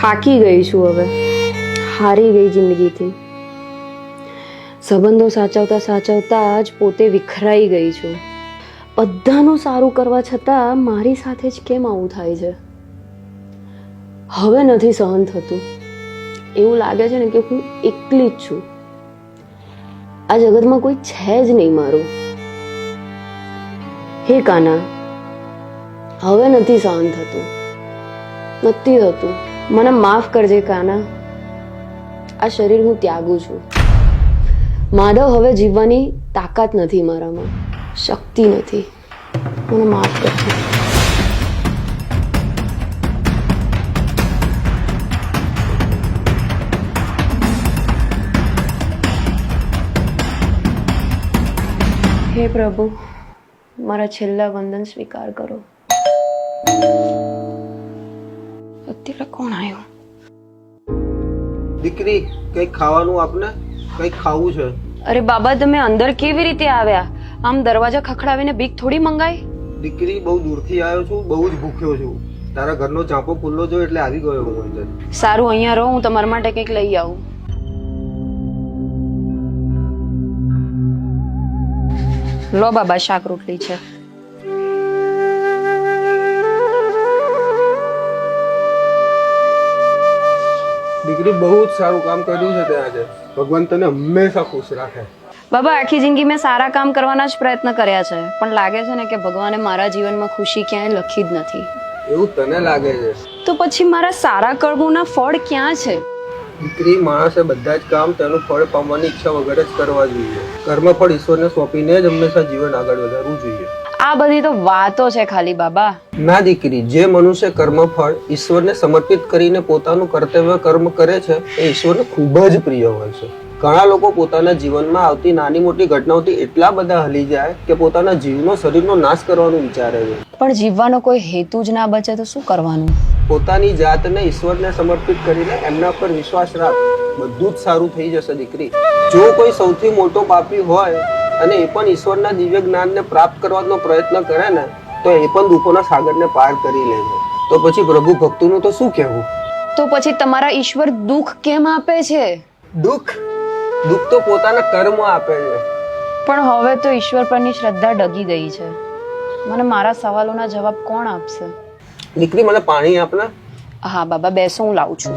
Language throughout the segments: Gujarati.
થાકી ગઈ છું હવે, હારી ગઈ જિંદગીથી. સંબંધો સાચવતા સાચવતા જ પોતે વિખરાઈ ગઈ છું. બધાનું સારું કરવા છતાં મારી સાથે જ કેમ આવું થાય છે? હવે નથી સહન થતું. એવું લાગે છે ને કે હું એકલી જ છું. આ જગતમાં કોઈ છે જ નહીં મારું. હે કાના, હવે નથી સહન થતું, નથી થતું. મને માફ કરજે કાના. આ શરીર હું ત્યાગું છું. માધવ, હવે જીવવાની તાકાત નથી મારામાં, શક્તિ નથી. મને માફ કરજે. હે પ્રભુ, મારા છેલ્લા વંદન સ્વીકાર કરો. અત્યારે કોણ આવ્યું? દીકરી, કઈક ખાવાનું આપને, કઈક ખાવું છે. અરે બાબા, તમે અંદર કેવી રીતે આવ્યા? આમ દરવાજા ખખડાવીને ભીખ થોડી મંગાઈ? દીકરી, બહુ દૂરથી આવ્યો છું, બહુ જ ભૂખ્યો છું. તારા ઘરનો ચાંપો ખુલ્લો જો એટલે આવી ગયો હું અંદર. સારું, અહીંયા રહો, હું તમારા માટે કંઈક લઈ આવું. લો બાબા, શાક રોટલી છે. દીકરી, બહુ જ સારું કામ કર્યું છે તે આજે. ભગવાન તને હંમેશા ખુશ રાખે. બાબા, આખી જિંદગી મેં સારા કામ કરવાના જ પ્રયત્ન કર્યા છે, પણ લાગે છે ને કે ભગવાને મારા જીવનમાં ખુશી ક્યાંય લખી જ નથી. એવું તને લાગે છે? તો પછી મારા સારા કર્મોના ફળ ક્યાં છે? દીકરી, માણસે બધા જ કામ તેનું ફળ પામવાની ઈચ્છા વગર જ કરવા જોઈએ. કર્મ ફળ ઈશ્વરને સોંપીને જ હંમેશા જીવન આગળ વધારવું જોઈએ. આ બધી તો વાતો છે ખાલી બાબા. ના દીકરી, જે મનુષ્ય કર્મ ફળ ઈશ્વરને સમર્પિત કરીને પોતાનું કર્તવ્ય કર્મ કરે છે એ ઈશ્વરને ખૂબ જ પ્રિય હોય છે. ઘણા લોકો પોતાના જીવનમાં આવતી નાની મોટી ઘટનાઓથી એટલા બધા હલી જાય કે પોતાના જીવનો શરીરનો નાશ કરવાનું વિચારે છે. પણ જીવવાનો કોઈ હેતુ જ ના બચે તો શું કરવાનું? પોતાની જાતને ઈશ્વરને સમર્પિત કરીને એમના પર વિશ્વાસ રાખ, બધું જ સારું થઈ જશે દીકરી. જો કોઈ સૌથી મોટો પાપી હોય અને એ પણ ઈશ્વરના દિવ્ય જ્ઞાનને પ્રાપ્ત કરવાનો પ્રયત્ન કરે ને તો એ પણ દુઃખોના સાગરને પાર કરી લે છે. તો પછી પ્રભુ ભક્તોનું તો શું કહેવું? તો પછી તમારા ઈશ્વર દુઃખ કેમ આપે છે? દુઃખ તો પોતાના કર્મ આપે છે. પણ હવે તો ઈશ્વર પરની શ્રદ્ધા ડગી ગઈ છે. મને મારા સવાલોના જવાબ કોણ આપશે? દીકરી, મને પાણી આપને. હા બાબા, બેસો, હું લાવું છું.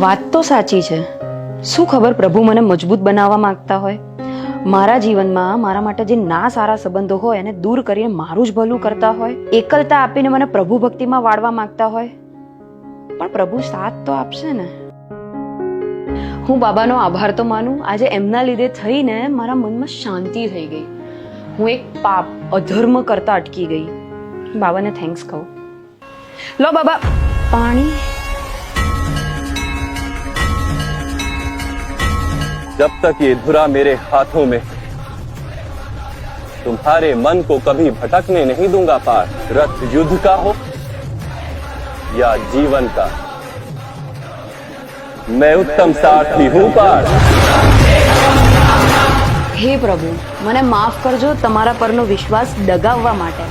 વાત તો સાચી છે. શું ખબર પ્રભુ મને મજબૂત બનાવવા માંગતા હોય? મારા જીવનમાં મારા માટે જે ના સારા સંબંધો હોય એને દૂર કરીને મારું જ ભલું કરતા હોય, એકલતા આપીને મને પ્રભુ ભક્તિમાં વાળવા માંગતા હોય. પણ પ્રભુ સાથ તો આપશે ને. હું બાબાનો આભાર તો માનું, આજે એમના લીધે થઈને મારા મનમાં શાંતિ થઈ ગઈ. હું એક પાપ અધર્મ કરતા અટકી ગઈ. બાબાને થેન્ક્સ કહું. લો બાબા, પાણી. जब तक ये धुरा मेरे हाथों में तुम्हारे मन को कभी भटकने नहीं दूंगा पार. रथ युद्ध का हो या जीवन का, मैं उत्तम सारथी हूं पार. હે પ્રભુ, મને માફ કરજો તમારા પરનો વિશ્વાસ ડગાવવા માટે.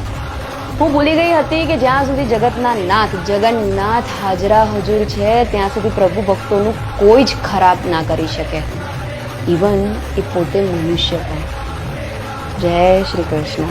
હું ભૂલી ગઈ હતી કે જ્યાં સુધી જગતના નાથ જગન્નાથ હાજરા હજુર છે ત્યાં સુધી પ્રભુ ભક્તોનું કોઈ જ ખરાબ ના કરી શકે, ઇવન એ પોતે મનુષ્ય પણ. જય શ્રી કૃષ્ણ.